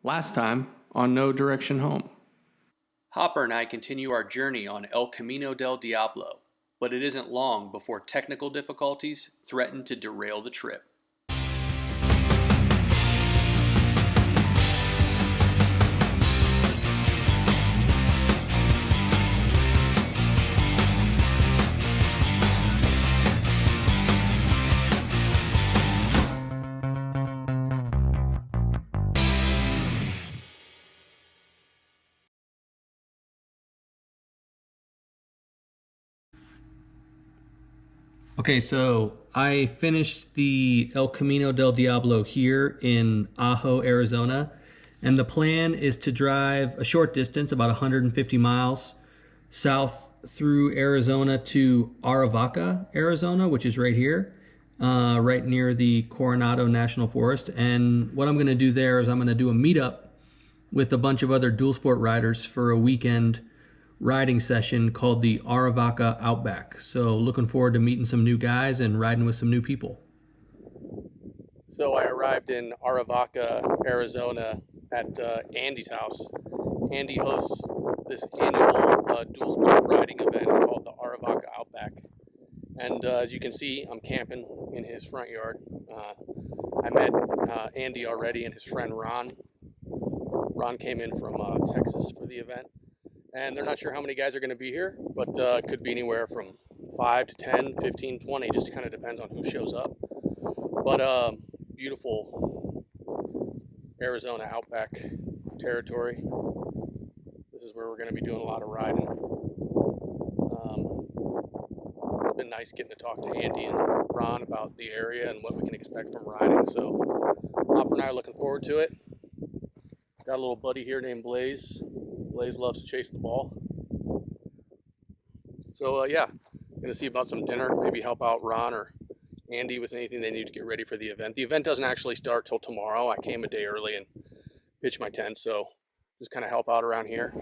Last time on No Direction Home. Hopper and I continue our journey on El Camino del Diablo, but it isn't long before technical difficulties threaten to derail the trip. Okay, so I finished the El Camino del Diablo here in Ajo, Arizona, and the plan is to drive a short distance, about 150 miles, south through Arizona to Arivaca, Arizona, which is right here, right near the Coronado National Forest. And what I'm going to do there is I'm going to do a meetup with a bunch of other dual sport riders for a weekend riding session called the Arivaca Outback. So looking forward to meeting some new guys and riding with some new people. So I arrived in Arivaca, Arizona at Andy's house. Andy hosts this annual dual sport riding event called the Arivaca Outback. And as you can see, I'm camping in his front yard. I met Andy already and his friend Ron. Ron came in from Texas for the event. And they're not sure how many guys are going to be here, but it could be anywhere from 5 to 10, 15, 20, just kind of depends on who shows up. But beautiful Arizona Outback territory. This is where we're going to be doing a lot of riding. It's been nice getting to talk to Andy and Ron about the area and what we can expect from riding. So Hopper and I are looking forward to it. Got a little buddy here named Blaze. Blaze loves to chase the ball. So yeah, gonna see about some dinner, maybe help out Ron or Andy with anything they need to get ready for the event. The event doesn't actually start till tomorrow. I came a day early and pitched my tent, so just kind of help out around here.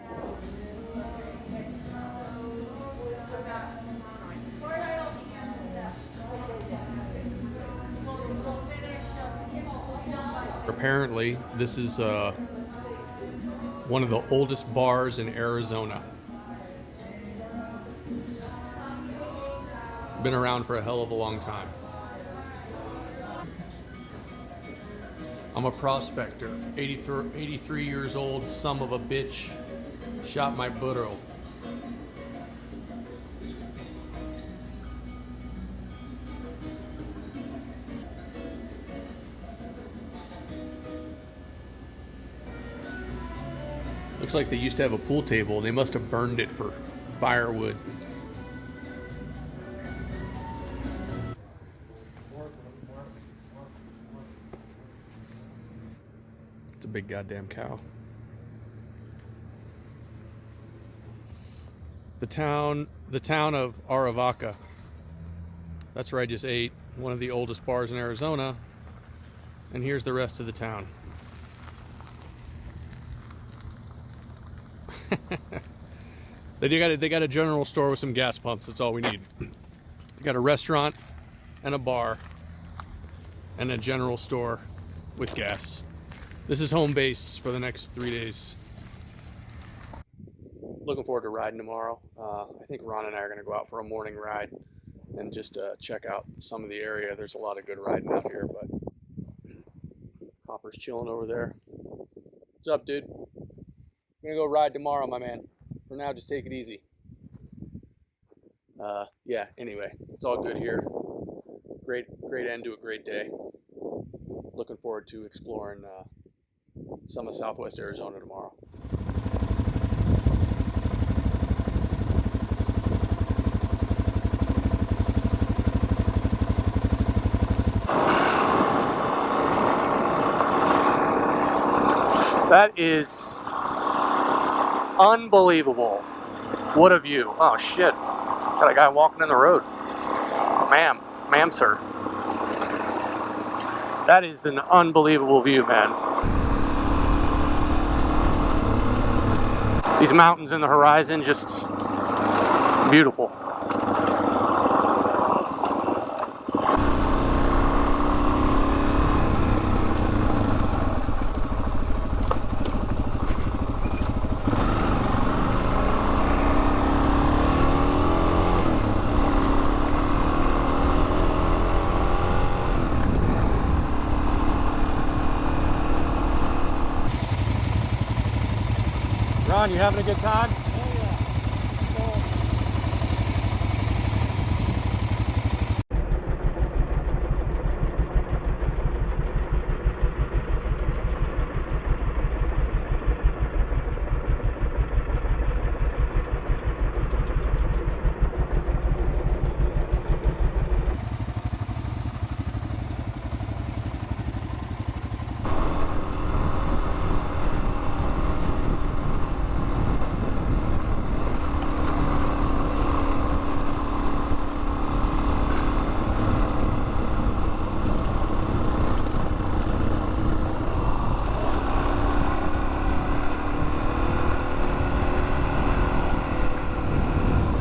Apparently, this is one of the oldest bars in Arizona. Been around for a hell of a long time. I'm a prospector, 83 years old, son of a bitch, shot my burro. Looks like they used to have a pool table. They must have burned it for firewood. It's a big goddamn cow. The town of Arivaca. That's where I just ate, one of the oldest bars in Arizona. And here's the rest of the town. They got a general store with some gas pumps. That's all we need. They got a restaurant and a bar and a general store with gas. This is home base for the next 3 days. Looking forward to riding tomorrow. I think Ron and I are going to go out for a morning ride and just check out some of the area. There's a lot of good riding out here, but Hopper's chilling over there. What's up, dude? I'm gonna go ride tomorrow, my man. For now, just take it easy. Yeah, anyway, it's all good here. Great end to a great day. Looking forward to exploring some of Southwest Arizona tomorrow. That is unbelievable. What a view. Oh shit. Got a guy walking in the road. Ma'am, sir. That is an unbelievable view, man. These mountains in the horizon, just beautiful. Ron, you having a good time? Oh yeah.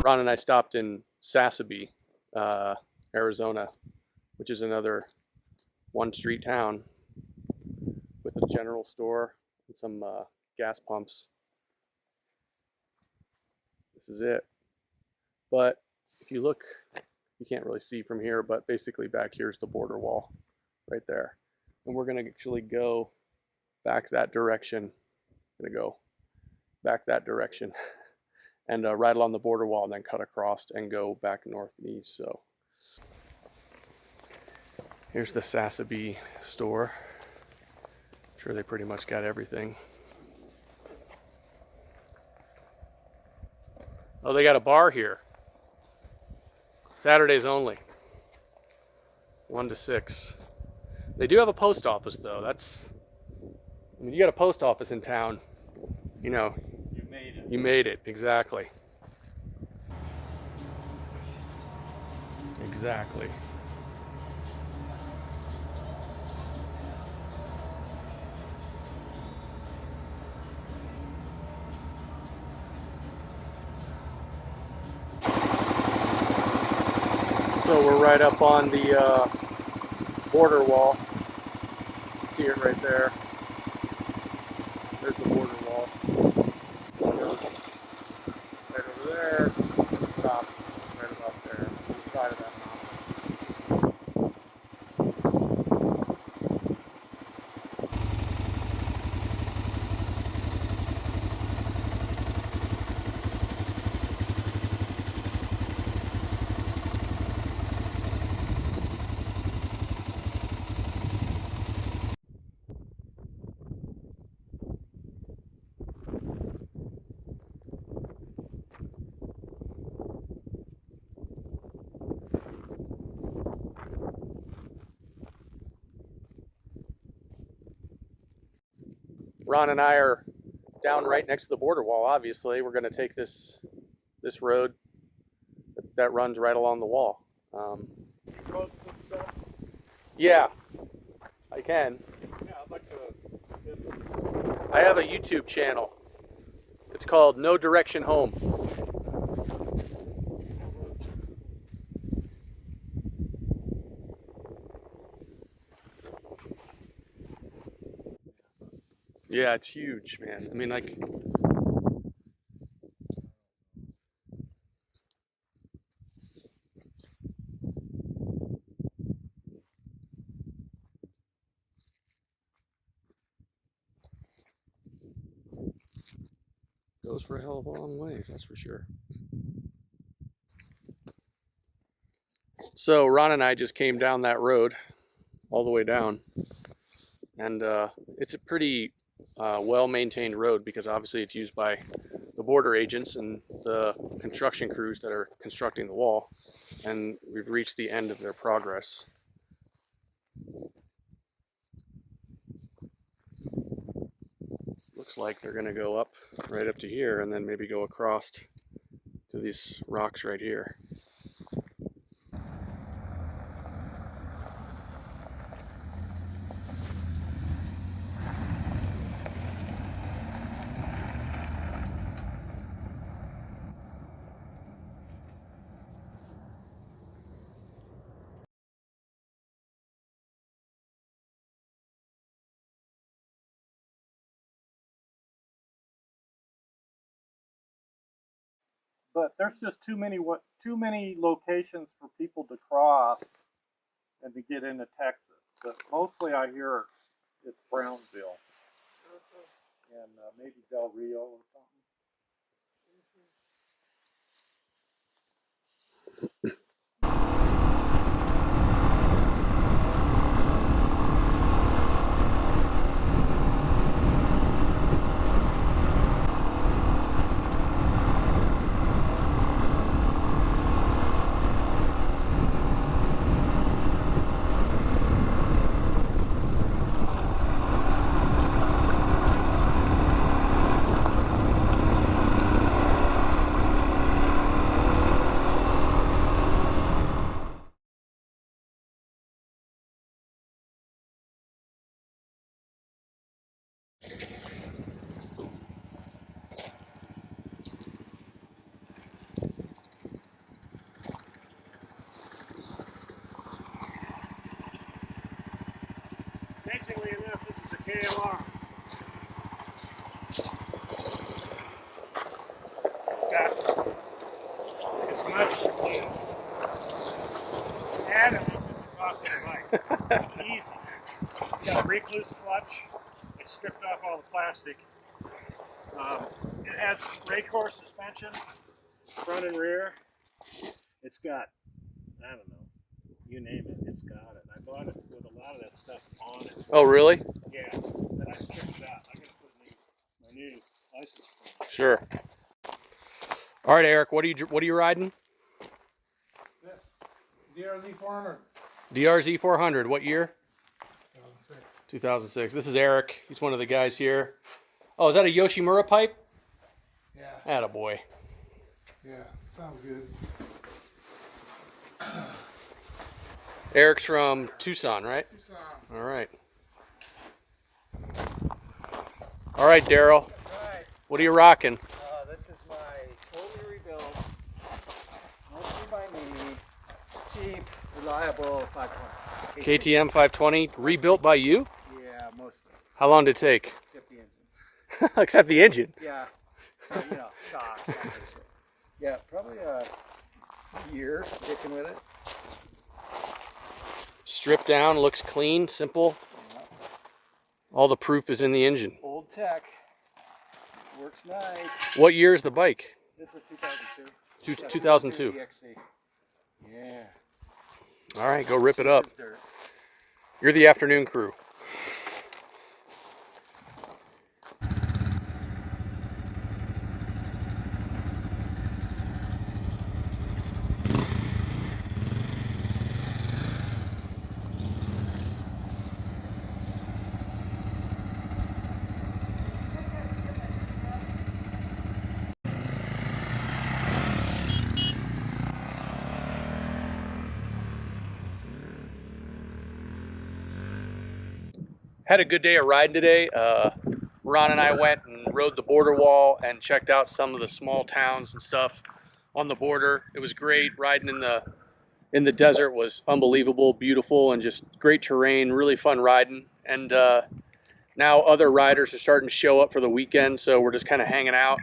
Ron and I stopped in Sassabee, Arizona, which is another one-street town with a general store and some gas pumps. This is it. But if you look, you can't really see from here, but basically back here's the border wall right there. And we're going to actually go back that direction. Going to go back that direction and right along the border wall and then cut across and go back north and east. So here's the Sassabee store. I'm sure they pretty much got everything. Oh, they got a bar here. Saturdays only. 1 to 6. They do have a post office though. I mean, you got a post office in town. You know, You made it. you made it, exactly. Exactly. So we're right up on the border wall. You see it right there. There's the border wall. It goes right over there. It stops right about there, on the side of that mountain. Ron and I are down right next to the border wall. Obviously, we're going to take this road that runs right along the wall. Post this stuff? Yeah, I can. Yeah, I'd like to. I have a YouTube channel. It's called No Direction Home. Yeah, it's huge, man. I mean, like, goes for a hell of a long ways, that's for sure. So Ron and I just came down that road all the way down, and it's a pretty well-maintained road because obviously it's used by the border agents and the construction crews that are constructing the wall, and we've reached the end of their progress. Looks like they're going to go up right up to here and then maybe go across to these rocks right here. But there's just too many locations for people to cross and to get into Texas. But mostly I hear it's Brownsville and maybe Del Rio or something. Amazingly enough, this is a KLR. It's got as much adamant as the cost of the bike. Easy. It's got a recluse clutch. It stripped off all the plastic. It has Raycor suspension, front and rear. It's got, I don't know, you name it, it's got it. I bought it with a lot of that stuff on it. Oh, really? Yeah, but I stripped it out. I gotta put my new license plate. Sure. All right, Eric, what are you riding? This DRZ 400. DRZ 400. What year? 2006. 2006. This is Eric. He's one of the guys here. Oh, is that a Yoshimura pipe? Yeah. Attaboy. Yeah. Sounds good. Eric's from Tucson, right? Tucson. All right. All right, Daryl. Right. What are you rocking? This is my totally rebuilt, mostly by me, cheap, reliable 520. KTM 520, rebuilt by you? Yeah, mostly. How long did it take? Except the engine. Except the engine. Yeah. So, you know, shocks, that kind of shit. Yeah, probably a year sticking with it. Stripped down, looks clean, simple. Yeah. All the proof is in the engine. Old tech. Works nice. What year is the bike? This is a 2002. 2002. EXC. Yeah. All right, go rip it up. Cheap as dirt. You're the afternoon crew. Had a good day of riding today. Ron and I went and rode the border wall and checked out some of the small towns and stuff on the border. It was great. Riding in the desert was unbelievable, beautiful, and just great terrain, really fun riding. And now other riders are starting to show up for the weekend, so we're just kind of hanging out.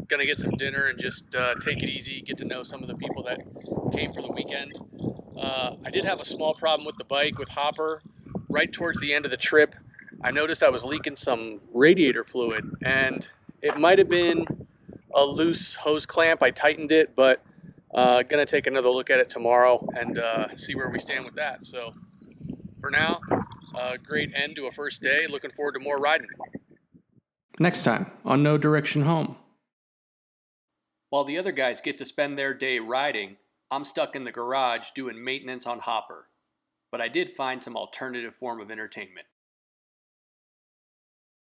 Gonna get some dinner and just take it easy, get to know some of the people that came for the weekend. I did have a small problem with the bike, with Hopper. Right towards the end of the trip, I noticed I was leaking some radiator fluid, and it might have been a loose hose clamp. I tightened it, but gonna take another look at it tomorrow and see where we stand with that. So for now, great end to a first day. Looking forward to more riding. Next time on No Direction Home. While the other guys get to spend their day riding, I'm stuck in the garage doing maintenance on Hopper. But I did find some alternative form of entertainment.